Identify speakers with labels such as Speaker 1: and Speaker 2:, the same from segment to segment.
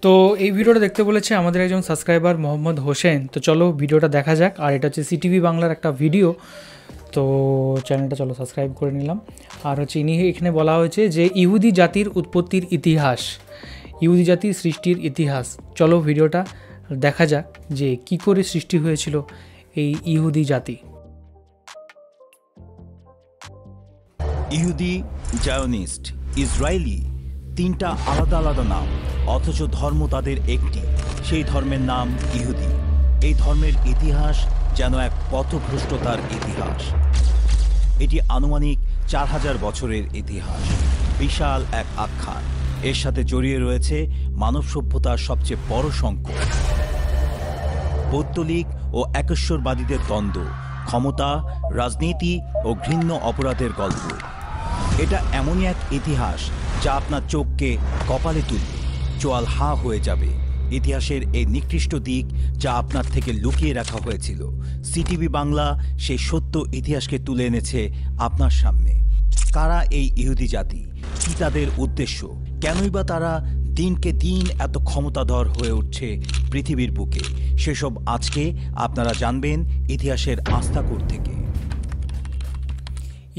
Speaker 1: তো এই ভিডিওটা দেখতে বলেছে আমাদের একজন সাবস্ক্রাইবার মোহাম্মদ হোসেন। তো চলো ভিডিওটা দেখা যাক। আর এটা হচ্ছে সিটিভি বাংলার একটা ভিডিও, তো চ্যানেলটা চলো সাবস্ক্রাইব করে নিলাম। আর হচ্ছে এখানে বলা হয়েছে যে ইহুদি জাতির উৎপত্তির ইতিহাস, ইহুদি জাতির সৃষ্টির ইতিহাস। চলো ভিডিওটা দেখা যাক যে কি করে সৃষ্টি হয়েছিল এই ইহুদি জাতি।
Speaker 2: ইহুদি, জায়নিস্ট, ইসরায়েলি, তিনটা আলাদা আলাদা নাম, অথচ ধর্ম তাদের একটি। সেই ধর্মের নাম ইহুদি। এই ধর্মের ইতিহাস যেন এক পথভ্রষ্টতার ইতিহাস। এটি আনুমানিক 4000 বছরের ইতিহাস, বিশাল এক আখ্যান। এর সাথে জড়িয়ে রয়েছে মানব সভ্যতার সবচেয়ে বড় সংকট, পৌত্তলিক ও একেশ্বরবাদীদের দ্বন্দ্ব, ক্ষমতা, রাজনীতি ও ঘৃণ্য অপরাধের গল্প। এটা এমনই এক ইতিহাস যা আপনার চোখকে কপালে তুলবে, চোয়াল হাঁ হয়ে যাবে। ইতিহাসের এই নিকৃষ্ট দিক যা আপনার থেকে লুকিয়ে রাখা হয়েছিল, সিটিভি বাংলা সেই সত্য ইতিহাসকে তুলে এনেছে আপনার সামনে। কারা এই ইহুদি জাতি, কী তাদের উদ্দেশ্য, কেনই বা তারা দিনকে দিন এত ক্ষমতাধর হয়ে উঠছে পৃথিবীর বুকে, সেসব আজকে আপনারা জানবেন ইতিহাসের আস্তাকুর থেকে।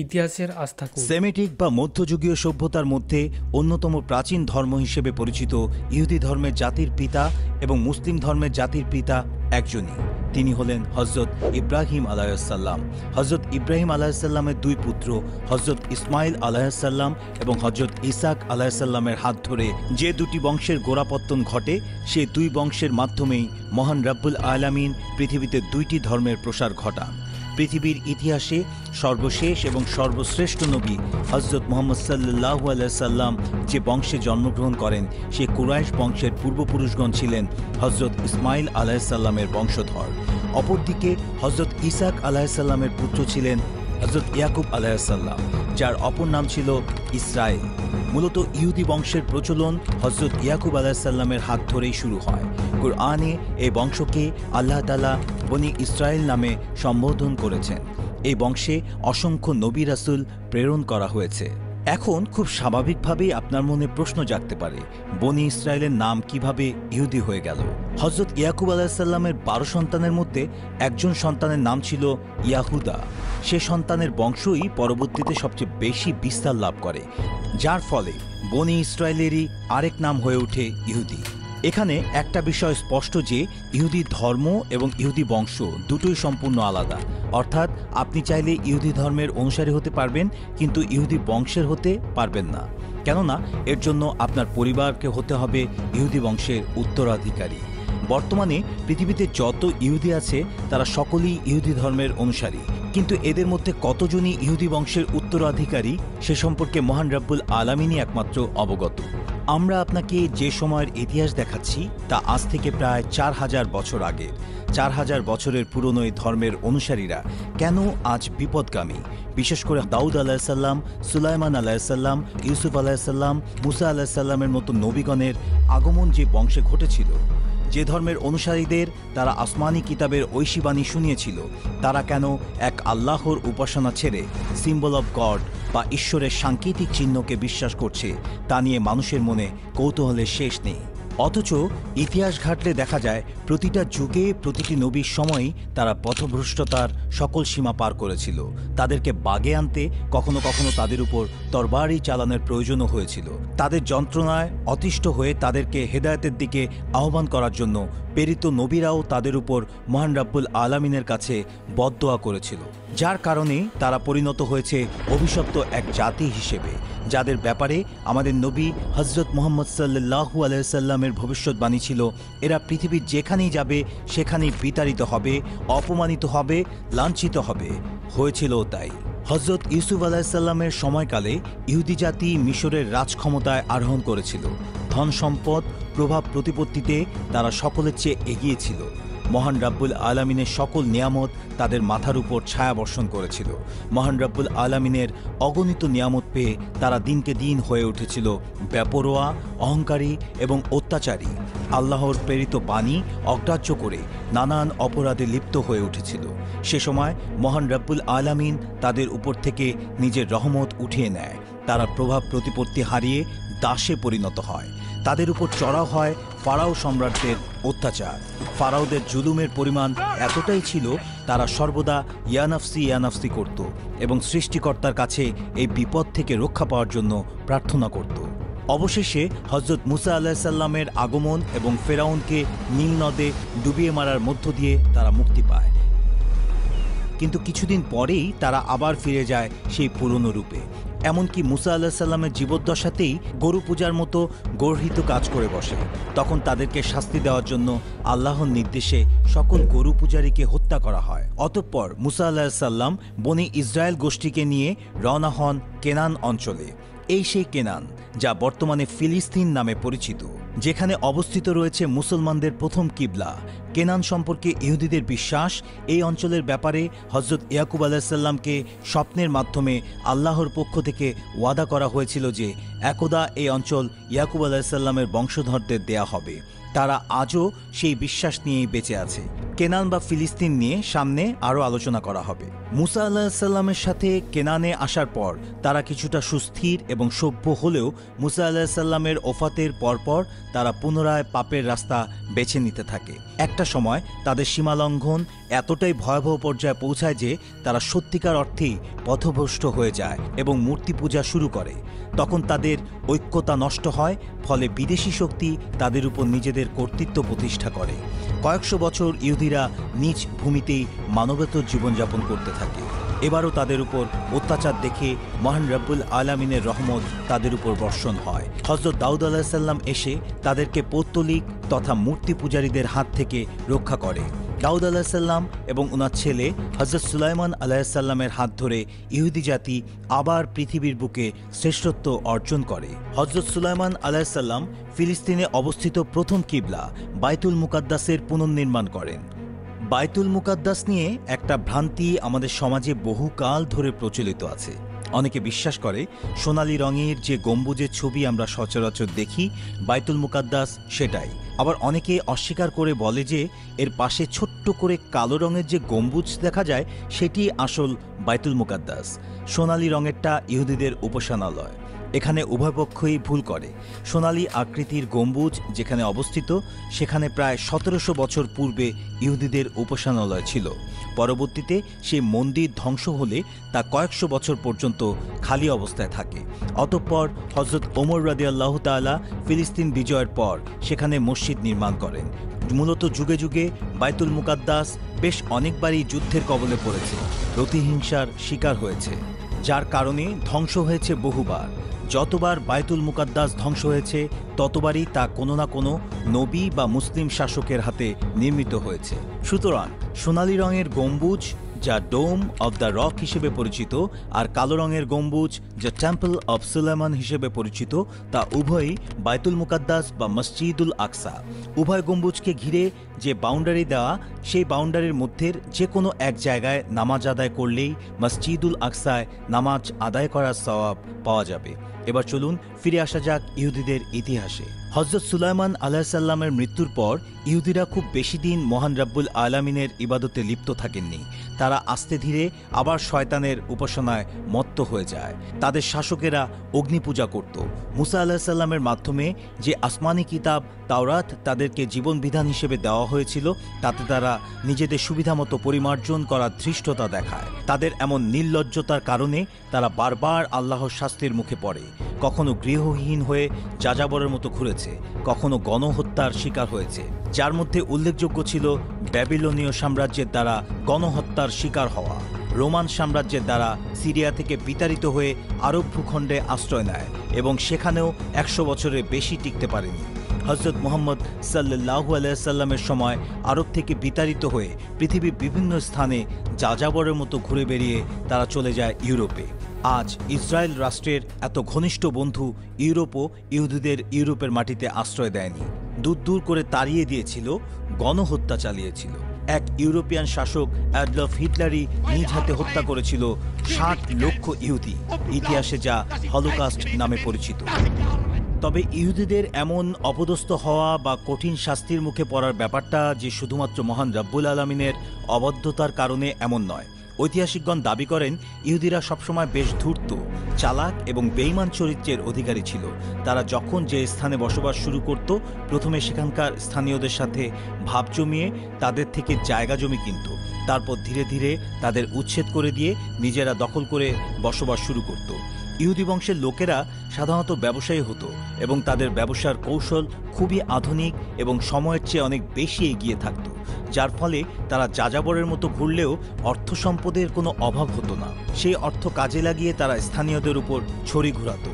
Speaker 1: ইতিহাসের আস্তাকুর।
Speaker 2: সেমেটিক বা মধ্যযুগীয় সভ্যতার মধ্যে অন্যতম প্রাচীন ধর্ম হিসেবে পরিচিত ইহুদি ধর্মের জাতির পিতা এবং মুসলিম ধর্মের জাতির পিতা একজনই। তিনি হলেন হজরত ইব্রাহিম আলাইহিসসালাম। হজরত ইব্রাহিম আলাইহিসসালামের দুই পুত্র হজরত ইসমাইল আলাইহিসসালাম এবং হজরত ইসাক আলাইহিসসালামের হাত ধরে যে দুটি বংশের গোড়াপত্তন ঘটে, সে দুই বংশের মাধ্যমেই মহান রব্বুল আলামিন পৃথিবীতে দুইটি ধর্মের প্রসার ঘটান। পৃথিবীর ইতিহাসে সর্বশেষ এবং সর্বশ্রেষ্ঠ নবী হজরত মুহাম্মদ সাল্লাল্লাহু আলাইহি সাল্লাম যে বংশে জন্মগ্রহণ করেন, সে কুরাইশ বংশের পূর্বপুরুষগণ ছিলেন হজরত ইসমাইল আলাইহিসসালামের বংশধর। অপরদিকে হজরত ইসাক আলাইহিসসালামের পুত্র ছিলেন হজরত ইয়াকুব আলাইহিসসালাম, যার অপর নাম ছিল ইসরায়েল। মূলত ইহুদি বংশের প্রচলন হজরত ইয়াকুব আলাইহিসসালামের হাত ধরেই শুরু হয়। কুরআনে এই বংশকে আল্লাহ তাআলা বনি ইসরায়েল নামে সম্বোধন করেছেন। এই বংশে অসংখ্য নবী রাসূল প্রেরণ করা হয়েছে। এখন খুব স্বাভাবিকভাবেই আপনার মনে প্রশ্ন জাগতে পারে, বনি ইসরায়েলের নাম কিভাবে ইহুদি হয়ে গেল? হজরত ইয়াকুব আলাইহিসসালামের 12 সন্তানের মধ্যে একজন সন্তানের নাম ছিল ইয়াহুদা। সে সন্তানের বংশই পরবর্তীতে সবচেয়ে বেশি বিস্তার লাভ করে, যার ফলে বনি ইসরায়েলেরই আরেক নাম হয়ে ওঠে ইহুদি। এখানে একটা বিষয় স্পষ্ট যে ইহুদি ধর্ম এবং ইহুদি বংশ দুটোই সম্পূর্ণ আলাদা। অর্থাৎ আপনি চাইলে ইহুদি ধর্মের অনুসারী হতে পারবেন, কিন্তু ইহুদি বংশের হতে পারবেন না। কেননা এর জন্য আপনার পরিবারকে হতে হবে ইহুদি বংশের উত্তরাধিকারী। বর্তমানে পৃথিবীতে যত ইহুদি আছে তারা সকলেই ইহুদি ধর্মের অনুসারী, কিন্তু এদের মধ্যে কতজনই ইহুদি বংশের উত্তরাধিকারী সে সম্পর্কে মহান রব্বুল আলামিনই একমাত্র অবগত। আমরা আপনাকে যে সময়ের ইতিহাস দেখাচ্ছি তা আজ থেকে প্রায় 4000 বছর আগের। 4000 বছরের পুরনো এই ধর্মের অনুসারীরা কেন আজ বিপদগামী? বিশেষ করে দাউদ আলাইহিসসালাম, সুলাইমান আলাইহিসসালাম, ইউসুফ আলাইহিসসালাম, মুসা আলাইহিসসালামের মতো নবীগণের আগমন যে বংশে ঘটেছিল, যে ধর্মের অনুসারীদের তারা আসমানি কিতাবের ঐশীবাণী শুনিয়েছিল, তারা কেন এক আল্লাহর উপাসনা ছেড়ে সিম্বল অব গড বা ঈশ্বরের সাংকেতিক চিহ্নকে বিশ্বাস করছে, তা নিয়ে মানুষের মনে কৌতূহলের শেষ নেই। অথচ ইতিহাস ঘাটলে দেখা যায় প্রতিটা যুগে প্রতিটি নবীর সময়ই তারা পথভ্রষ্টতার সকল সীমা পার করেছিল। তাদেরকে বাগে আনতে কখনো কখনো তাদের উপর তরবারি চালানোর প্রয়োজনও হয়েছিল। তাদের যন্ত্রণায় অতিষ্ঠ হয়ে তাদেরকে হেদায়েতের দিকে আহ্বান করার জন্য প্রেরিত নবীরাও তাদের উপর মহান রব্বুল আলামিনের কাছে বদদোয়া করেছিল, যার কারণে তারা পরিণত হয়েছে অভিশপ্ত এক জাতি হিসেবে, যাদের ব্যাপারে আমাদের নবী হজরত মুহাম্মদ সাল্লাল্লাহু আলাইহি সাল্লামের ভবিষ্যৎবাণী ছিল, এরা পৃথিবীর যেখানেই যাবে সেখানেই বিতাড়িত হবে, অপমানিত হবে, লাঞ্ছিত হবে। হয়েছিল তাই। হজরত ইউসুফ আলাইহিসসালামের সময়কালে ইহুদি জাতি মিশরের রাজক্ষমতায় আরোহণ করেছিল। ধন সম্পদ, প্রভাব প্রতিপত্তিতে তারা সকলের চেয়ে এগিয়ে ছিল। মহান রব্বুল আলামিনের সকল নিয়ামত তাদের মাথার উপর ছায়া বর্ষণ করেছিল। মহান রব্বুল আলামিনের অগণিত নিয়ামত পেয়ে তারা দিনকে দিন হয়ে উঠেছিল বেপরোয়া, অহংকারী এবং অত্যাচারী। আল্লাহর প্রেরিত বাণী অগ্রাহ্য করে নানান অপরাধে লিপ্ত হয়ে উঠেছিল। সে সময় মহান রব্বুল আলামিন তাদের উপর থেকে নিজের রহমত উঠিয়ে নেয়। তারা প্রভাব প্রতিপত্তি হারিয়ে দাসে পরিণত হয়। তাদের উপর চড়াও হয় ফারাও সম্রাটদের অত্যাচার। ফারাওদের জুলুমের পরিমাণ এতটাই ছিল, তারা সর্বদা ইয়ানাফসি ইয়ানাফসি করত এবং সৃষ্টিকর্তার কাছে এই বিপদ থেকে রক্ষা পাওয়ার জন্য প্রার্থনা করত। অবশেষে হজরত মুসা আলাইসাল্লামের আগমন এবং ফেরাউনকে নীল নদে ডুবিয়ে মারার মধ্য দিয়ে তারা মুক্তি পায়। কিন্তু কিছুদিন পরেই তারা আবার ফিরে যায় সেই পুরনো রূপে। এমনকি মুসা আলাহিসাল্লামের জীবদ্দশাতেই গরু পূজার মতো গর্হিত কাজ করে বসে। তখন তাদেরকে শাস্তি দেওয়ার জন্য আল্লাহর নির্দেশে সকল গরু পূজারীকে হত্যা করা হয়। অতঃপর মুসা আলাহিসাল্লাম বনি ইসরায়েল গোষ্ঠীকে নিয়ে রওনা হন কেনান অঞ্চলে। এই সেই কেনান যা বর্তমানে ফিলিস্তিন নামে পরিচিত, যেখানে অবস্থিত রয়েছে মুসলমানদের প্রথম কিবলা। কেনান সম্পর্কে ইহুদিদের বিশ্বাস, এই অঞ্চলের ব্যাপারে হজরত ইয়াকুব আলাইসাল্লামকে স্বপ্নের মাধ্যমে আল্লাহর পক্ষ থেকে ওয়াদা করা হয়েছিল যে একদা এই অঞ্চল ইয়াকুব আলাইসাল্লামের বংশধরদের দেয়া হবে। তারা আজও সেই বিশ্বাস নিয়েই বেঁচে আছে। কেনান বা ফিলিস্তিন নিয়ে সামনে আরও আলোচনা করা হবে। মুসা আলাহিসাল্লামের সাথে কেনানে আসার পর তারা কিছুটা সুস্থির এবং সভ্য হলেও মুসা আলাহিসাল্লামের ওফাতের পরপর তারা পুনরায় পাপের রাস্তা বেছে নিতে থাকে। একটা সময় তাদের সীমালঙ্ঘন এতটাই ভয়াবহ পর্যায়ে পৌঁছায় যে তারা সত্যিকার অর্থেই পথভ্রষ্ট হয়ে যায় এবং মূর্তি পূজা শুরু করে। তখন তাদের ঐক্যতা নষ্ট হয়, ফলে বিদেশি শক্তি তাদের উপর নিজেদের কর্তৃত্ব প্রতিষ্ঠা করে। কয়েকশো বছর ইহুদিরা নিজ ভূমিতেই মানবেতর জীবনযাপন করতে থাকে। এবারও তাদের উপর অত্যাচার দেখে মহান রব্বুল আলামিনের রহমত তাদের উপর বর্ষণ হয়। হযরত দাউদ আলাইহিসসালাম এসে তাদেরকে পৌত্তলিক তথা মূর্তি পূজারীদের হাত থেকে রক্ষা করে। দাউদ আলাইহিসসালাম এবং ওনার ছেলে হযরত সুলাইমান আলাইহিসসালামের হাত ধরে ইহুদি জাতি আবার পৃথিবীর বুকে শ্রেষ্ঠত্ব অর্জন করে। হযরত সুলাইমান আলাইহিসসালাম ফিলিস্তিনে অবস্থিত প্রথম কিবলা বাইতুল মুকাদ্দাসের পুনর্নির্মাণ করেন। বাইতুল মুকাদ্দাস নিয়ে একটা ভ্রান্তি আমাদের সমাজে বহুকাল ধরে প্রচলিত আছে। অনেকে বিশ্বাস করে সোনালী রঙের যে গম্বুজের ছবি আমরা সচরাচর দেখি বাইতুল মুকাদ্দাস সেটাই। আবার অনেকে অস্বীকার করে বলে যে এর পাশে ছোট্ট করে কালো রঙের যে গম্বুজ দেখা যায় সেটি আসল বাইতুল মুকাদ্দাস। সোনালী রঙেরটা ইহুদিদের উপাসনালয়। এখানে উভয় পক্ষই ভুল করে। সোনালী আকৃতির গম্বুজ যেখানে অবস্থিত সেখানে প্রায় 1700 বছর পূর্বে ইহুদিদের উপাসনালয় ছিল। পরবর্তীতে সেই মন্দির ধ্বংস হলে তা কয়েকশো বছর পর্যন্ত খালি অবস্থায় থাকে। অতঃপর হযরত ওমর রাদিয়াল্লাহু তাআলা ফিলিস্তিন বিজয়ের পর সেখানে মসজিদ নির্মাণ করেন। মূলত যুগে যুগে বাইতুল মুকাদ্দাস বেশ অনেকবারই যুদ্ধের কবলে পড়েছে, প্রতিহিংসার শিকার হয়েছে, যার কারণে ধ্বংস হয়েছে বহুবার। যতবার বাইতুল মুকাদ্দাস ধ্বংস হয়েছে ততবারই তা কোনো না কোনো নবী বা মুসলিম শাসকের হাতে নির্মিত হয়েছে। সুতরাং সোনালী রঙের গম্বুজ যা ডোম অব দ্য রক হিসেবে পরিচিত আর কালো রঙের গম্বুজ যা টেম্পল অব সুলাইমান হিসেবে পরিচিত, তা উভয়ই বাইতুল মুকাদ্দাস বা মসজিদুল আকসা। উভয় গম্বুজকে ঘিরে যে বাউন্ডারি দেওয়া, সেই বাউন্ডারির মধ্যে যে কোনো এক জায়গায় নামাজ আদায় করলেই মসজিদুল আকসায় নামাজ আদায় করার সওয়াব পাওয়া যাবে। এবার চলুন ফিরে আসা যাক ইহুদিদের ইতিহাসে। হযরত সুলাইমান আলাইহিসসালামের মৃত্যুর পর ইহুদিরা খুব বেশি দিন মহান রব্বুল আলামিনের ইবাদতে লিপ্ত থাকেননি। তারা আস্তে ধীরে আবার শয়তানের উপাসনায় মত্ত হয়ে যায়। তাদের শাসকেরা অগ্নি পূজা করত। মুসা আলাইহিসসালামের মাধ্যমে যে আসমানি কিতাব তাওরাত তাদেরকে জীবন বিধান হিসেবে দেওয়া হয়েছিল তাতে তারা নিজেদের সুবিধামতো পরিমার্জন করার ধৃষ্টতা দেখায়। তাদের এমন নির্লজ্জতার কারণে তারা বারবার আল্লাহর শাস্তির মুখে পড়ে। কখনো গৃহহীন হয়ে যাযাবরের মতো ঘুরেছে, কখনো গণহত্যার শিকার হয়েছে, যার মধ্যে উল্লেখযোগ্য ছিল ব্যাবিলনীয় সাম্রাজ্যের দ্বারা গণহত্যার শিকার হওয়া, রোমান সাম্রাজ্যের দ্বারা সিরিয়া থেকে বিতাড়িত হয়ে আরব ভূখণ্ডে আশ্রয় নেয় এবং সেখানেও 100 বছরের বেশি টিকতে পারেনি। হযরত মুহাম্মদ সাল্লাল্লাহু আলাইহি সাল্লামের সময় আরব থেকে বিতাড়িত হয়ে পৃথিবীর বিভিন্ন স্থানে যাযাবরের মতো ঘুরে বেরিয়ে তারা চলে যায় ইউরোপে। আজ ইসরায়েল রাষ্ট্রের এত ঘনিষ্ঠ বন্ধু ইউরোপও ইহুদিদের ইউরোপের মাটিতে আশ্রয় দেয়নি, দূর দূর করে তাড়িয়ে দিয়েছিল, গণহত্যা চালিয়েছিল। এক ইউরোপিয়ান শাসক অ্যাডলফ হিটলারই নিজ হাতে হত্যা করেছিল 60 লক্ষ ইহুদি, ইতিহাসে যা হলোকাস্ট নামে পরিচিত। তবে ইহুদিদের এমন অপদস্থ হওয়া বা কঠিন শাস্তির মুখে পড়ার ব্যাপারটা যে শুধুমাত্র মহান রব্বুল আলামিনের অবাধ্যতার কারণে এমন নয়। ঐতিহাসিকগণ দাবি করেন ইহুদিরা সবসময় বেশ ধূর্ত, চালাক এবং বেঈমান চরিত্রের অধিকারী ছিল। তারা যখন যে স্থানে বসবাস শুরু করত, প্রথমে সেখানকার স্থানীয়দের সাথে ভাব জমিয়ে তাদের থেকে জায়গা জমি কিনত, তারপর ধীরে ধীরে তাদের উচ্ছেদ করে দিয়ে নিজেরা দখল করে বসবাস শুরু করত। ইহুদি বংশের লোকেরা সাধারণত ব্যবসায়ী হতো এবং তাদের ব্যবসার কৌশল খুবই আধুনিক এবং সময়ের চেয়ে অনেক বেশি এগিয়ে থাকত, যার ফলে তারা যাযাবরের মতো ঘুরলেও অর্থ সম্পদের কোনো অভাব হতো না। সেই অর্থ কাজে লাগিয়ে তারা স্থানীয়দের উপর ছড়ি ঘুরাতো।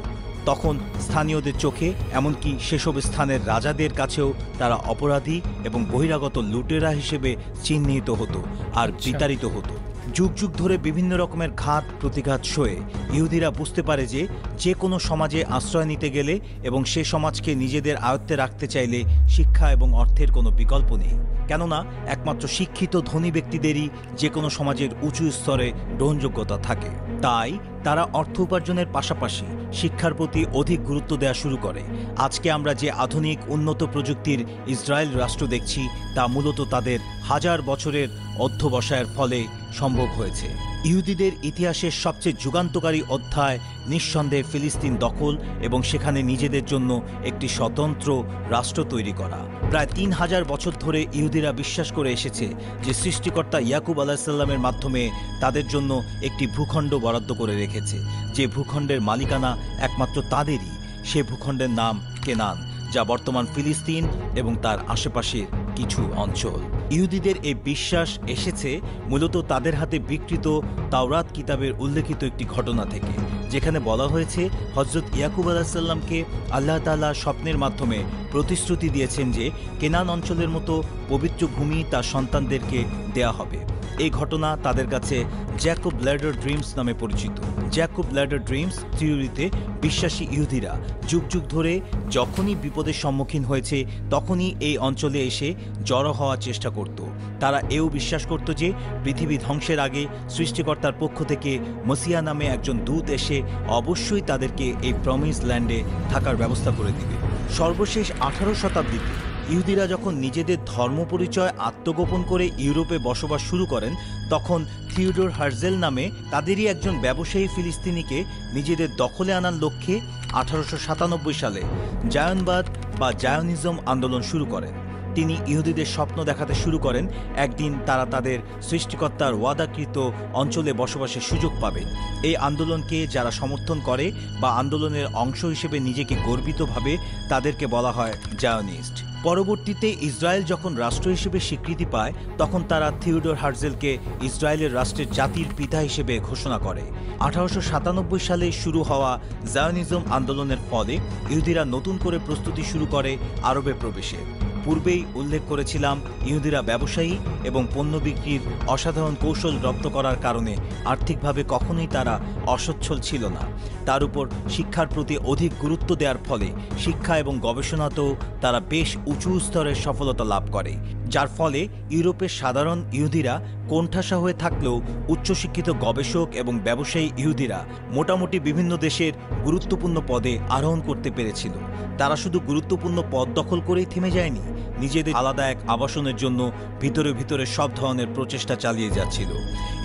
Speaker 2: তখন স্থানীয়দের চোখে, এমনকি সেসব স্থানের রাজাদের কাছেও তারা অপরাধী এবং বহিরাগত লুটেরা হিসেবে চিহ্নিত হতো আর বিতাড়িত হতো। যুগ যুগ ধরে বিভিন্ন রকমের ঘাত প্রতিঘাত সয়ে ইহুদিরা বুঝতে পারে যে যে কোনো সমাজে আশ্রয় নিতে গেলে এবং সে সমাজকে নিজেদের আয়ত্তে রাখতে চাইলে শিক্ষা এবং অর্থের কোনো বিকল্প নেই, কেননা একমাত্র শিক্ষিত ধনী ব্যক্তিদেরই যে কোনো সমাজের উঁচু স্তরে গ্রহণযোগ্যতা থাকে। তাই তারা অর্থ উপার্জনের পাশাপাশি শিক্ষার প্রতি অধিক গুরুত্ব দেওয়া শুরু করে। আজকে আমরা যে আধুনিক উন্নত প্রযুক্তির ইসরায়েল রাষ্ট্র দেখছি, তা মূলত তাদের হাজার বছরের অধ্যবসায়ের ফলে সম্ভব হয়েছে। ইহুদিদের ইতিহাসের সবচেয়ে যুগান্তকারী অধ্যায় নিঃসন্দেহে ফিলিস্তিন দখল এবং সেখানে নিজেদের জন্য একটি স্বতন্ত্র রাষ্ট্র তৈরি করা। প্রায় ৩,০০০ বছর ধরে ইহুদিরা বিশ্বাস করে এসেছে যে সৃষ্টিকর্তা ইয়াকুব আলাইহিসসালামের মাধ্যমে তাদের জন্য একটি ভূখণ্ড বরাদ্দ করে রেখেছে, যে ভূখণ্ডের মালিকানা একমাত্র তাদেরই। সে ভূখণ্ডের নাম কেনান, যা বর্তমান ফিলিস্তিন এবং তার আশেপাশের কিছু অঞ্চল। ইহুদিদের এই বিশ্বাস এসেছে মূলত তাদের হাতে বিকৃত তাওরাত কিতাবের উল্লেখিত একটি ঘটনা থেকে, যেখানে বলা হয়েছে হযরত ইয়াকুব আলাইহিসসালামকে আল্লাহ তাআলা স্বপ্নের মাধ্যমে প্রতিশ্রুতি দিয়েছেন যে কেনান অঞ্চলের মতো পবিত্র ভূমি তার সন্তানদেরকে দেয়া হবে। এই ঘটনা তাদের কাছে জ্যাকব ল্যাডার ড্রিমস নামে পরিচিত। জ্যাকব ল্যাডার ড্রিমস থিওরিতে বিশ্বাসী ইহুদিরা যুগ যুগ ধরে যখনই বিপদের সম্মুখীন হয়েছে তখনই এই অঞ্চলে এসে জড়ো হওয়ার চেষ্টা করত। তারা এও বিশ্বাস করত যে পৃথিবী ধ্বংসের আগে সৃষ্টিকর্তার পক্ষ থেকে মসিয়া নামে একজন দূত এসে অবশ্যই তাদেরকে এই প্রমিস ল্যান্ডে থাকার ব্যবস্থা করে দিবে। সর্বশেষ 18 শতাব্দীতে ইহুদিরা যখন নিজেদের ধর্ম পরিচয় আত্মগোপন করে ইউরোপে বসবাস শুরু করেন, তখন থিওডোর হার্জেল নামে তাদেরই একজন ব্যবসায়ী ফিলিস্তিনিকে নিজেদের দখলে আনার লক্ষ্যে 1897 সালে জায়নবাদ বা জায়নিজম আন্দোলন শুরু করেন। তিনি ইহুদিদের স্বপ্ন দেখাতে শুরু করেন একদিন তারা তাদের সৃষ্টিকর্তার ওয়াদাকৃত অঞ্চলে বসবাসের সুযোগ পাবে। এই আন্দোলনকে যারা সমর্থন করে বা আন্দোলনের অংশ হিসেবে নিজেকে গর্বিত ভাবে, তাদেরকে বলা হয় জায়নিস্ট। পরবর্তীতে ইসরায়েল যখন রাষ্ট্র হিসেবে স্বীকৃতি পায়, তখন তারা থিওডোর হার্জেলকে ইসরায়েলের রাষ্ট্রের জাতির পিতা হিসেবে ঘোষণা করে। 1897 সালে শুরু হওয়া জায়নিজম আন্দোলনের ফলে ইহুদিরা নতুন করে প্রস্তুতি শুরু করে আরবে প্রবেশের। পূর্বেই উল্লেখ করেছিলাম, ইহুদিরা ব্যবসায়ী এবং পণ্য বিক্রির অসাধারণ কৌশল রপ্ত করার কারণে আর্থিকভাবে কখনোই তারা অসচ্ছল ছিল না। তার উপর শিক্ষার প্রতি অধিক গুরুত্ব দেওয়ার ফলে শিক্ষা এবং গবেষণাতেও তারা বেশ উঁচু স্তরের সফলতা লাভ করে, যার ফলে ইউরোপের সাধারণ ইহুদিরা কোণঠাসা হয়ে থাকলেও উচ্চশিক্ষিত গবেষক এবং ব্যবসায়ী ইহুদিরা মোটামুটি বিভিন্ন দেশের গুরুত্বপূর্ণ পদে আরোহণ করতে পেরেছিল। তারা শুধু গুরুত্বপূর্ণ পদ দখল করেই থেমে যায়নি, নিজেদের আলাদা এক আবাসনের জন্য ভিতরে ভিতরে সব ধরনের প্রচেষ্টা চালিয়ে যাচ্ছিল।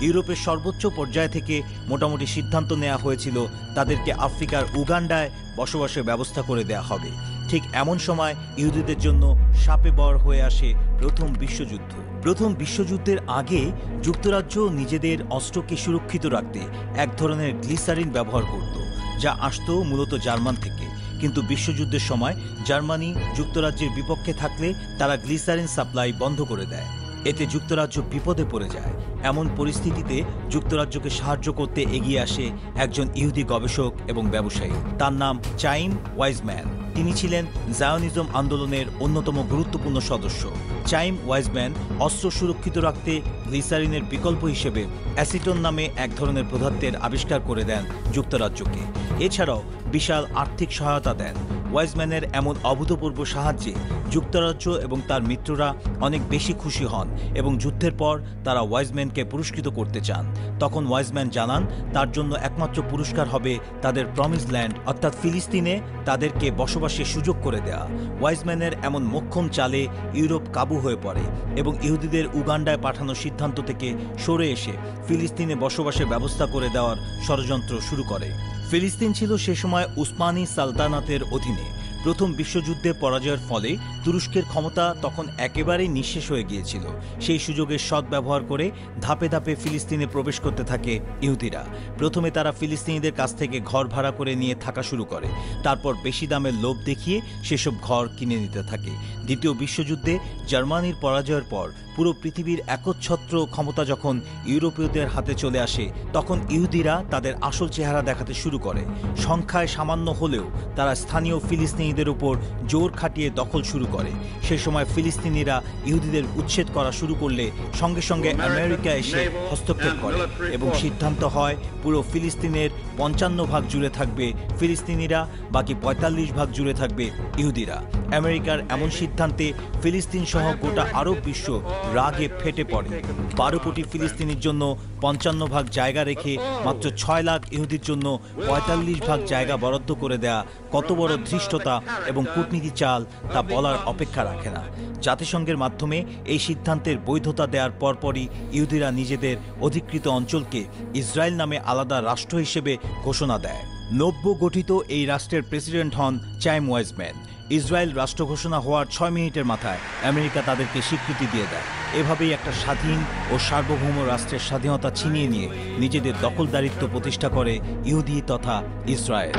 Speaker 2: ইউরোপের সর্বোচ্চ পর্যায় থেকে মোটামুটি সিদ্ধান্ত নেওয়া হয়েছিল তাদেরকে আফ্রিকার উগান্ডায় বসবাসের ব্যবস্থা করে দেওয়া হবে। ঠিক এমন সময় ইহুদিদের জন্য শাপে বর হয়ে আসে প্রথম বিশ্বযুদ্ধ। প্রথম বিশ্বযুদ্ধের আগে যুক্তরাজ্য নিজেদের অস্ত্রকে সুরক্ষিত রাখতে এক ধরনের গ্লিসারিন ব্যবহার করত, যা আসত মূলত জার্মান থেকে। কিন্তু বিশ্বযুদ্ধের সময় জার্মানি যুক্তরাজ্যের বিপক্ষে থাকলে তারা গ্লিসারিন সাপ্লাই বন্ধ করে দেয়। এতে যুক্তরাজ্য বিপদে পড়ে যায়। এমন পরিস্থিতিতে যুক্তরাজ্যকে সাহায্য করতে এগিয়ে আসে একজন ইহুদি গবেষক এবং ব্যবসায়ী। তার নাম চাইম ওয়াইজম্যান। তিনি ছিলেন জায়নিজম আন্দোলনের অন্যতম গুরুত্বপূর্ণ সদস্য। চাইম ওয়াইজম্যান অস্ত্র সুরক্ষিত রাখতে গ্লিসারিনের বিকল্প হিসেবে অ্যাসিটন নামে এক ধরনের পদার্থের আবিষ্কার করে দেন যুক্তরাজ্যকে। এছাড়াও বিশাল আর্থিক সহায়তা দেন। ওয়াইজম্যানের এমন অভূতপূর্ব সাহায্যে যুক্তরাজ্য এবং তার মিত্ররা অনেক বেশি খুশি হন এবং যুদ্ধের পর তারা ওয়াইজম্যানকে পুরস্কৃত করতে চান। তখন ওয়াইজম্যান জানান তার জন্য একমাত্র পুরস্কার হবে তাদের প্রমিস ল্যান্ড অর্থাৎ ফিলিস্তিনে তাদেরকে বসবাসের সুযোগ করে দেয়া। ওয়াইজম্যানের এমন মোক্ষম চালে ইউরোপ কাবু হয়ে পড়ে এবং ইহুদিদের উগান্ডায় পাঠানোর সিদ্ধান্ত থেকে সরে এসে ফিলিস্তিনে বসবাসের ব্যবস্থা করে দেওয়ার ষড়যন্ত্র শুরু করে। ফিলিস্তিন ছিল সে সময় উসমানী সালতানাতের অধীনে। প্রথম বিশ্বযুদ্ধে পরাজয়ের ফলে তুরস্কের ক্ষমতা তখন একেবারেই নিঃশেষ হয়ে গিয়েছিল। সেই সুযোগের সদ্ব্যবহার করে ধাপে ধাপে ফিলিস্তিনে প্রবেশ করতে থাকে ইহুদিরা। প্রথমে তারা ফিলিস্তিনিদের কাছ থেকে ঘর ভাড়া করে নিয়ে থাকা শুরু করে, তারপর বেশি দামের লোভ দেখিয়ে সেসব ঘর কিনে নিতে থাকে। দ্বিতীয় বিশ্বযুদ্ধে জার্মানির পরাজয়ের পর পুরো পৃথিবীর একচ্ছত্র ক্ষমতা যখন ইউরোপীয়দের হাতে চলে আসে, তখন ইহুদিরা তাদের আসল চেহারা দেখাতে শুরু করে। সংখ্যায় সামান্য হলেও তারা স্থানীয় ফিলিস্তিনিদের উপর জোর খাটিয়ে দখল শুরু করে। সে সময় ফিলিস্তিনিরা ইহুদিদের উচ্ছেদ করা শুরু করলে সঙ্গে সঙ্গে আমেরিকা এসে হস্তক্ষেপ করে এবং সিদ্ধান্ত হয় পুরো ফিলিস্তিনের ৫৫ জুড়ে থাকবে ফিলিস্তিনিরা, বাকি ৪৫ জুড়ে থাকবে ইহুদিরা। আমেরিকার এমন সিদ্ধান্তে ফিলিস্তিন সহ গোটা আরব বিশ্ব রাগে ফেটে পড়ে। ১২ কোটি ফিলিস্তিনির জন্য ৫৫ জায়গা রেখে মাত্র ৬ লাখ ইহুদির জন্য ৪৫ জায়গা বরাদ্দ করে দেয়া কত বড় ধৃষ্টতা এবং কূটনীতি চাল তা বলার অপেক্ষা রাখে না। জাতিসংঘের মাধ্যমে এই সিদ্ধান্তের বৈধতা দেওয়ার পরপরই ইহুদিরা নিজেদের অধিকৃত অঞ্চলকে ইসরায়েল নামে আলাদা রাষ্ট্র হিসেবে ঘোষণা দেয়। নব্য গঠিত এই রাষ্ট্রের প্রেসিডেন্ট হন চাইম ওয়াইজম্যান। ইসরায়েল রাষ্ট্র ঘোষণা হওয়ার ৬ মিনিটের মাথায় আমেরিকা তাদেরকে স্বীকৃতি দিয়ে দেয়। এভাবেই একটা স্বাধীন ও সার্বভৌম রাষ্ট্রের স্বাধীনতা ছিনিয়ে নিয়ে নিজেদের দখলদারিত্ব প্রতিষ্ঠা করে ইহুদি তথা ইসরায়েল।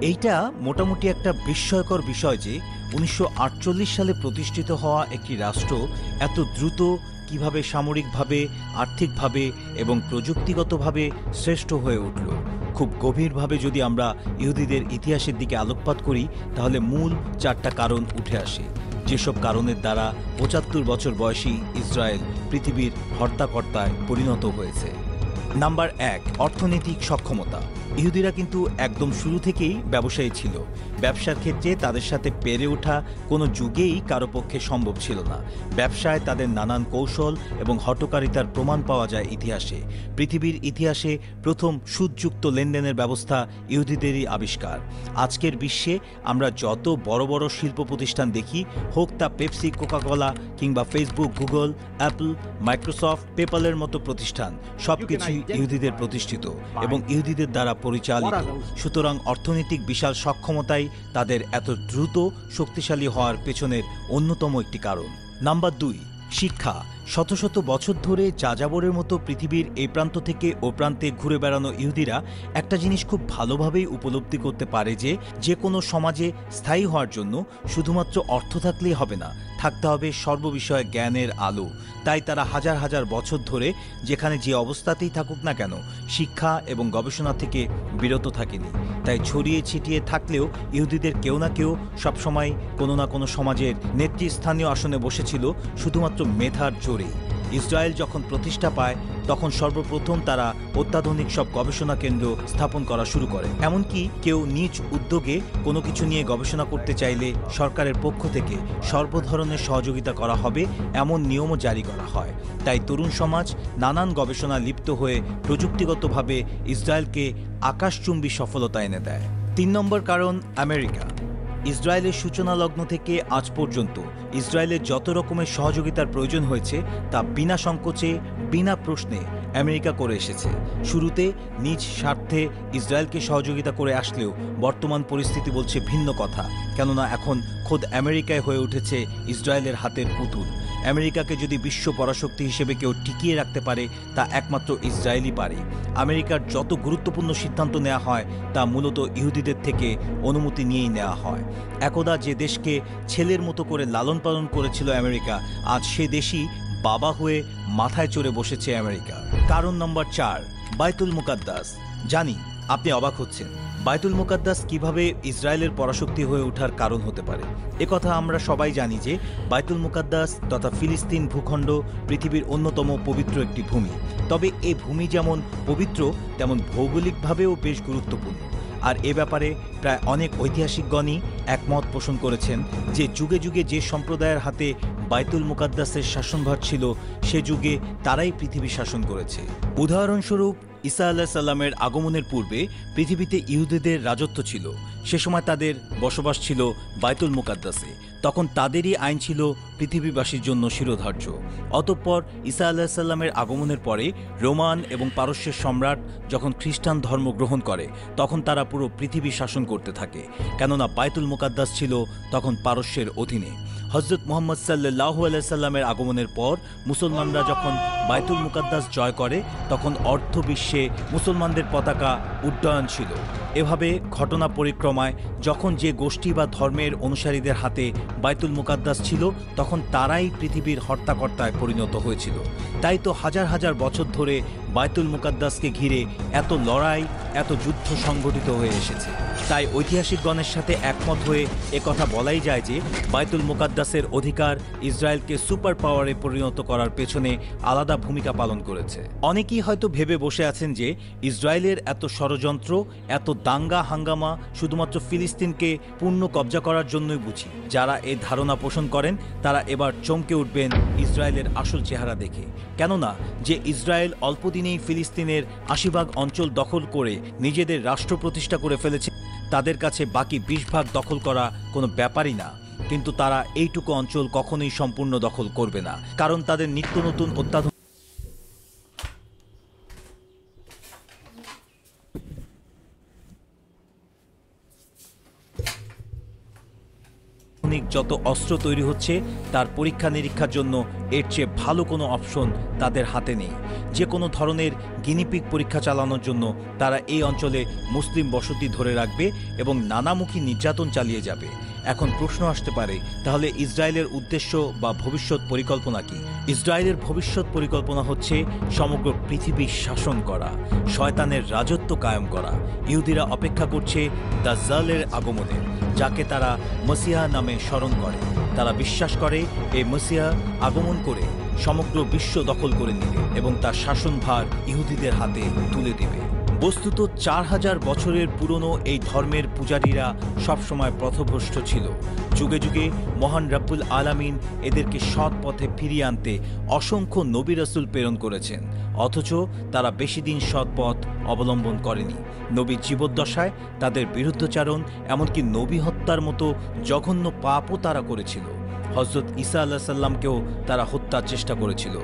Speaker 2: এইটা মোটামুটি একটা বিস্ময়কর বিষয় যে ১৯৪৮ সালে প্রতিষ্ঠিত হওয়া একটি রাষ্ট্র এত দ্রুত কিভাবে সামরিকভাবে, আর্থিকভাবে এবং প্রযুক্তিগতভাবে শ্রেষ্ঠ হয়ে উঠল। খুব গভীরভাবে যদি আমরা ইহুদিদের ইতিহাসের দিকে আলোকপাত করি তাহলে মূল ৪টা কারণ উঠে আসে, যেসব কারণের দ্বারা ৭৫ বছর বয়সী ইসরায়েল পৃথিবীর হর্তাকর্তায় পরিণত হয়েছে। নাম্বার ১, অর্থনৈতিক সক্ষমতা। ইহুদিরা কিন্তু একদম শুরু থেকেই ব্যবসায়ী ছিল। ব্যবসার ক্ষেত্রে তাদের সাথে পেরে ওঠা কোনো যুগেই কারো পক্ষে সম্ভব ছিল না। ব্যবসায় তাদের নানান কৌশল এবং হঠকারিতার প্রমাণ পাওয়া যায় ইতিহাসে। পৃথিবীর ইতিহাসে প্রথম সুদযুক্ত লেনদেনের ব্যবস্থা ইহুদিদেরই আবিষ্কার। আজকের বিশ্বে আমরা যত বড় বড় শিল্প প্রতিষ্ঠান দেখি, হোক তা পেপসি, কোকাকোলা কিংবা ফেসবুক, গুগল, অ্যাপল, মাইক্রোসফট, পেপ্যালের মতো প্রতিষ্ঠান, সবকিছুই ইহুদিদের প্রতিষ্ঠিত এবং ইহুদিদের দ্বারা পরিচালিত। সুতরাং অর্থনৈতিক বিশাল সক্ষমতাই তাদের এত দ্রুত শক্তিশালী হওয়ার পেছনের অন্যতম একটি কারণ। নাম্বার ২, শিক্ষা। শত শত বছর ধরে যাযাবরের মতো পৃথিবীর এই প্রান্ত থেকে ও প্রান্তে ঘুরে বেড়ানো ইহুদিরা একটা জিনিস খুব ভালোভাবেই উপলব্ধি করতে পারে যে কোনো সমাজে স্থায়ী হওয়ার জন্য শুধুমাত্র অর্থ থাকলেই হবে না, থাকতে হবে সর্ববিষয়ে জ্ঞানের আলো। তাই তারা হাজার হাজার বছর ধরে যেখানে যে অবস্থাতেই থাকুক না কেন শিক্ষা এবং গবেষণা থেকে বিরত থাকেনি। তাই ছড়িয়ে ছিটিয়ে থাকলেও ইহুদিদের কেউ না কেউ সবসময় কোনো না কোনো সমাজের নেতৃস্থানীয় আসনে বসেছিল শুধুমাত্র মেধার জোরে। ইসরায়েল যখন প্রতিষ্ঠা পায় তখন সর্বপ্রথম তারা অত্যাধুনিক সব গবেষণা কেন্দ্র স্থাপন করা শুরু করে। এমনকি কেউ নিজ উদ্যোগে কোনো কিছু নিয়ে গবেষণা করতে চাইলে সরকারের পক্ষ থেকে সর্বধরনের সহযোগিতা করা হবে এমন নিয়মও জারি করা হয়। তাই তরুণ সমাজ নানান গবেষণা লিপ্ত হয়ে প্রযুক্তিগতভাবে ইসরায়েলকে আকাশচুম্বী সফলতা এনে দেয়। ৩ নম্বর কারণ, আমেরিকা। ইসরায়েলের সূচনা লগ্ন থেকে আজ পর্যন্ত ইসরায়েলের যত রকমের সহযোগিতার প্রয়োজন হয়েছে তা বিনা সংকোচে, বিনা প্রশ্নে আমেরিকা করে এসেছে। শুরুতে নিজ স্বার্থে ইসরায়েলকে সহযোগিতা করে আসলেও বর্তমান পরিস্থিতি বলছে ভিন্ন কথা, কেননা এখন খোদ আমেরিকায় হয়ে উঠেছে ইসরায়েলের হাতের পুতুল। আমেরিকাকে যদি বিশ্ব পরাশক্তি হিসেবে কেউ টিকিয়ে রাখতে পারে তা একমাত্র ইসরায়েলই পারে। আমেরিকার যত গুরুত্বপূর্ণ সিদ্ধান্ত নেওয়া হয় তা মূলত ইহুদিদের থেকে অনুমতি নিয়েই নেওয়া হয়। একদা যে দেশকে ছেলের মতো করে লালন পালন করেছিল আমেরিকা, আজ সে দেশই বাবা হয়ে মাথায় চড়ে বসেছে আমেরিকা। কারণ নম্বর ৪, বাইতুল মুকাদ্দাস। জানি আপনি অবাক হচ্ছেন, বাইতুল মুকাদ্দাস কিভাবে ইসরায়েলের পরাশক্তি হয়ে ওঠার কারণ হতে পারে। একথা আমরা সবাই জানি যে বাইতুল মুকাদ্দাস তথা ফিলিস্তিন ভূখণ্ড পৃথিবীর অন্যতম পবিত্র একটি ভূমি। তবে এই ভূমি যেমন পবিত্র তেমন ভৌগোলিকভাবেও বেশ গুরুত্বপূর্ণ। আর এ ব্যাপারে প্রায় অনেক ঐতিহাসিকগণই একমত পোষণ করেছেন যে যুগে যুগে যে সম্প্রদায়ের হাতে বাইতুল মুকাদ্দাসের শাসনভার ছিল সে যুগে তারাই পৃথিবী শাসন করেছে। উদাহরণস্বরূপ ঈসা আলাইহিস সালামের আগমনের পূর্বে পৃথিবীতে ইহুদিদের রাজত্ব ছিল। সে সময় তাদের বসবাস ছিল বাইতুল মুকাদ্দাসে। তখন তাদেরই আইন ছিল পৃথিবীবাসীর জন্য শিরোধার্য। অতঃপর ঈসা আলাইহিস সালামের আগমনের পরে রোমান এবং পারস্যের সম্রাট যখন খ্রিস্টান ধর্ম গ্রহণ করে তখন তারা পুরো পৃথিবী শাসন করতে থাকে, কেননা বাইতুল মুকাদ্দাস ছিল তখন পারস্যের অধীনে। হযরত মুহাম্মদ সাল্লাল্লাহু আলাইহি সাল্লামের আগমনের পর মুসলমানরা যখন বাইতুল মুকাদ্দাস জয় করে তখন অর্ধ বিশ্বে মুসলমানদের পতাকা উড্ডয়ন ছিল। এভাবে ঘটনা পরিক্রমায় যখন যে গোষ্ঠী বা ধর্মের অনুসারীদের হাতে বাইতুল মুকাদ্দাস ছিল তখন তারাই পৃথিবীর হর্তাকর্তায় পরিণত হয়েছিল। তাই তো হাজার হাজার বছর ধরে বাইতুল মুকাদ্দাসকে ঘিরে এত লড়াই, এত যুদ্ধ সংঘটিত হয়ে এসেছে। তাই ঐতিহাসিকগণের সাথে একমত হয়ে একথা বলাই যায় যে বাইতুল মুকাদ্দাসের অধিকার ইসরায়েলকে সুপার পাওয়ারে পরিণত করার পেছনে আলাদা ভূমিকা পালন করেছে। অনেকেই হয়তো ভেবে বসে আছেন যে ইসরায়েলের এত ষড়যন্ত্র, এত দাঙ্গা হাঙ্গামা শুধুমাত্র ফিলিস্তিনকে পূর্ণ কবজা করার জন্যই বুঝি। যারা এই ধারণা পোষণ করেন তারা এবার চমকে উঠবেন ইসরায়েলের আসল চেহারা দেখে। কেননা যে ইসরায়েল অল্পদিনেই ফিলিস্তিনের ৮০% অঞ্চল দখল করে নিজেদের রাষ্ট্র প্রতিষ্ঠা করে ফেলেছে, তাদের কাছে বাকি ২০% দখল করা কোনো ব্যাপারই না। কিন্তু তারা এইটুকু অঞ্চল কখনোই সম্পূর্ণ দখল করবে না, কারণ তাদের নিত্য নতুন অত্যাধুনিক যত অস্ত্র তৈরি হচ্ছে তার পরীক্ষা নিরীক্ষার জন্য এর চেয়ে ভালো কোনো অপশন তাদের হাতে নেই। যে কোনো ধরনের গিনিপিগ পরীক্ষা চালানোর জন্য তারা এই অঞ্চলে মুসলিম বসতি ধরে রাখবে এবং নানামুখী নির্যাতন চালিয়ে যাবে। এখন প্রশ্ন আসতে পারে, তাহলে ইসরায়েলের উদ্দেশ্য বা ভবিষ্যৎ পরিকল্পনা কি? ইসরায়েলের ভবিষ্যৎ পরিকল্পনা হচ্ছে সমগ্র পৃথিবী শাসন করা, শয়তানের রাজত্ব কায়েম করা। ইহুদিরা অপেক্ষা করছে দাজ্জালের আগমনের, যাকে তারা মসিহা নামে স্মরণ করে। তারা বিশ্বাস করে এই মসিহা আগমন করে সমগ্র বিশ্ব দখল করে নেবে এবং তার শাসনভার ইহুদিদের হাতে তুলে দেবে। বস্তুত ৪০০০ বছরের পুরনো এই ধর্মের পূজারীরা সবসময় পথভ্রষ্ট ছিল। যুগে যুগে মহান রব্বুল আলামিন এদেরকে সৎ পথে ফিরিয়ে আনতে অসংখ্য নবী রাসূল প্রেরণ করেছেন, অথচ তারা বেশি দিন সৎ পথ অবলম্বন করেনি। নবী জীবদ্দশায় তাদের বিরুদ্ধচারণ, এমনকি নবী হত্যার মতো জঘন্য পাপও তারা করেছিল। হযরত ঈসা আলাইহিস সালামকেও তারা হত্যার চেষ্টা করেছিল,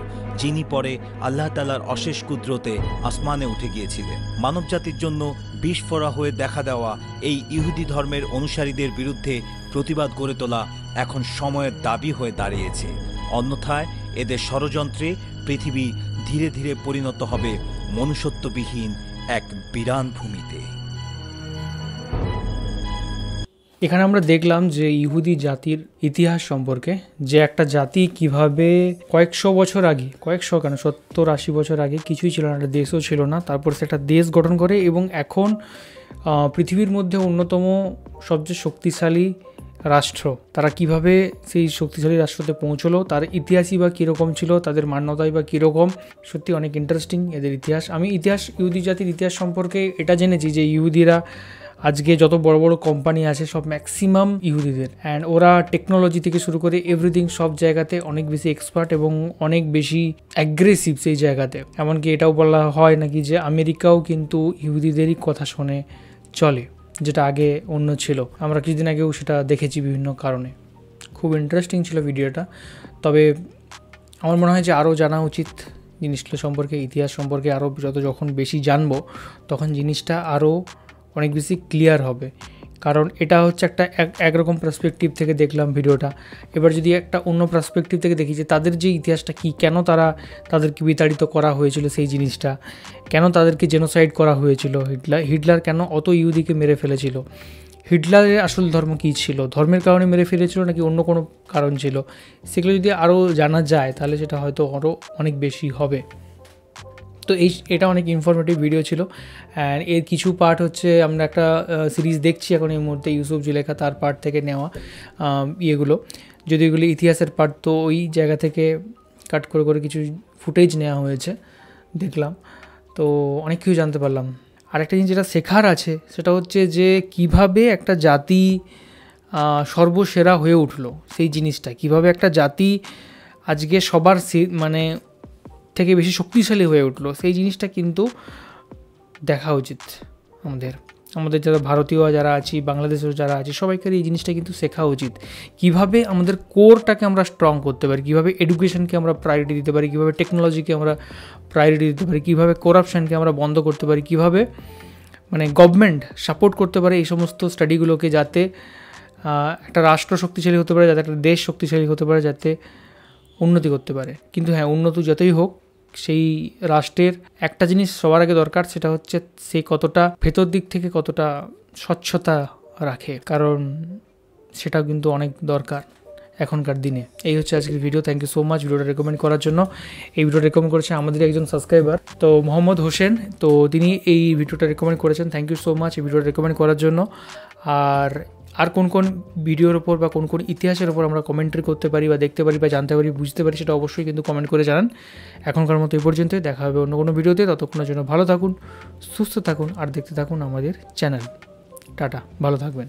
Speaker 2: যিনি পরে আল্লাহ তাআলার অশেষ কুদরতে আসমানে উঠে গিয়েছিলেন। মানবজাতির জন্য বিস্ফোরা হয়ে দেখা দেওয়া এই ইহুদি ধর্মের অনুসারীদের বিরুদ্ধে প্রতিবাদ গড়ে তোলা এখন সময়ের দাবি হয়ে দাঁড়িয়েছে। অন্যথায় এদের ষড়যন্ত্রে পৃথিবী ধীরে ধীরে পরিণত হবে মনুষ্যত্ববিহীন এক বিরান ভূমিতে।
Speaker 1: এখানে আমরা দেখলাম যে ইহুদি জাতির ইতিহাস সম্পর্কে, যে একটা জাতি কিভাবে কয়েকশো বছর আগে, কয়েকশো কেন ৭০-৮০ বছর আগে কিছুই ছিল না, একটা দেশও ছিল না, তারপর সে একটা দেশ গঠন করে এবং এখন পৃথিবীর মধ্যে অন্যতম সবচেয়ে শক্তিশালী রাষ্ট্র। তারা কিভাবে সেই শক্তিশালী রাষ্ট্রতে পৌঁছলো, তার ইতিহাসই বা কীরকম ছিল, তাদের মান্যতাই বা কীরকম। সত্যি অনেক ইন্টারেস্টিং এদের ইতিহাস। আমি ইহুদি জাতির ইতিহাস সম্পর্কে এটা জেনেছি যে ইহুদিরা আজকে যত বড় বড় কোম্পানি আছে সব ম্যাক্সিমাম ইহুদিদের, অ্যান্ড ওরা টেকনোলজি থেকে শুরু করে এভরিথিং সব জায়গাতে অনেক বেশি এক্সপার্ট এবং অনেক বেশি অ্যাগ্রেসিভ সেই জায়গাতে। এমনকি এটাও বলা হয় নাকি যে আমেরিকাও কিন্তু ইহুদিদেরই কথা শুনে চলে, যেটা আগে অন্য ছিল। আমরা কিছুদিন আগেও সেটা দেখেছি বিভিন্ন কারণে। খুব ইন্টারেস্টিং ছিল ভিডিওটা। তবে আমার মনে হয় যে আরও জানা উচিত জিনিসগুলো সম্পর্কে, ইতিহাস সম্পর্কে আরও যখন বেশি জানবো তখন জিনিসটা আরও অনেক বেশি ক্লিয়ার হবে। কারণ এটা হচ্ছে একটা একরকম পার্সপেক্টিভ থেকে দেখলাম ভিডিওটা। এবার যদি একটা অন্য পার্সপেক্টিভ থেকে দেখি যে তাদের যে ইতিহাসটা কী, কেন তাদেরকে বিতাড়িত করা হয়েছিল, সেই জিনিসটা কেন তাদেরকে জেনোসাইড করা হয়েছিল, হিটলার কেন অত ইহুদিকে মেরে ফেলেছিল, হিটলারের আসল ধর্ম কী ছিল, ধর্মের কারণে মেরে ফেলেছিল নাকি অন্য কোনো কারণ ছিল, সেগুলো যদি আরও জানা যায় তাহলে সেটা হয়তো আরও অনেক বেশি হবে। তো এটা অনেক ইনফরমেটিভ ভিডিও ছিল। অ্যান্ড এর কিছু পার্ট হচ্ছে আমরা একটা সিরিজ দেখছি এখন এই মুহূর্তে, ইউসুফ জুলেখা, তার পার্ট থেকে নেওয়া ইয়েগুলো। যদি এগুলি ইতিহাসের পার্ট, তো ওই জায়গা থেকে কাট করে কিছু ফুটেজ নেওয়া হয়েছে, দেখলাম। তো অনেক কিছু জানতে পারলাম। আরেকটা জিনিস যেটা শেখার আছে সেটা হচ্ছে যে কিভাবে একটা জাতি সর্বসেরা হয়ে উঠলো, সেই জিনিসটা কিভাবে একটা জাতি আজকে সবার মানে থেকে বেশি শক্তিশালী হয়ে উঠলো, সেই জিনিসটা কিন্তু দেখা উচিত আমাদের যারা ভারতীয় যারা আছি, বাংলাদেশের যারা আছি, সবাইকার এই জিনিসটা কিন্তু শেখা উচিত। কিভাবে আমাদের কোরটাকে আমরা স্ট্রং করতে পারি, কিভাবে এডুকেশনকে আমরা প্রায়োরিটি দিতে পারি, কিভাবে টেকনোলজিকে আমরা প্রায়োরিটি দিতে পারি, কিভাবে করাপশানকে আমরা বন্ধ করতে পারি, কিভাবে মানে গভর্নমেন্ট সাপোর্ট করতে পারে এই সমস্ত স্টাডিগুলোকে, যাতে একটা রাষ্ট্র শক্তিশালী হতে পারে, যাতে একটা দেশ শক্তিশালী হতে পারে, যাতে উন্নতি করতে পারে। কিন্তু হ্যাঁ, উন্নতি যতই হোক, সেই রাষ্ট্রের একটা জিনিস সবার আগে দরকার, সেটা হচ্ছে সে কতটা ভেতর দিক থেকে কতটা স্বচ্ছতা রাখে, কারণ সেটাও কিন্তু অনেক দরকার এখনকার দিনে। এই হচ্ছে আজকের video. Thank you so much ভিডিওটা রেকমেন্ড করার জন্য। এই ভিডিওটা রেকমেন্ড করেছে আমাদের একজন সাবস্ক্রাইবার, তো মোহাম্মদ হোসেন, তো তিনি এই ভিডিওটা রেকমেন্ড করেছেন। থ্যাংক ইউ সো মাচ এই ভিডিওটা রেকমেন্ড করার জন্য। আর কোন কোন ভিডিওর ওপর বা কোন কোন ইতিহাসের ওপর আমরা কমেন্ট্রি করতে পারি বা দেখতে পারি বা জানতে পারি, বুঝতে পারি, সেটা অবশ্যই কিন্তু কমেন্ট করে জানান। এখনকার মতো এই পর্যন্তই, দেখা হবে অন্য কোনো ভিডিওতে। ততক্ষণের জন্য ভালো থাকুন, সুস্থ থাকুন আর দেখতে থাকুন আমাদের চ্যানেল। টাটা, ভালো থাকবেন।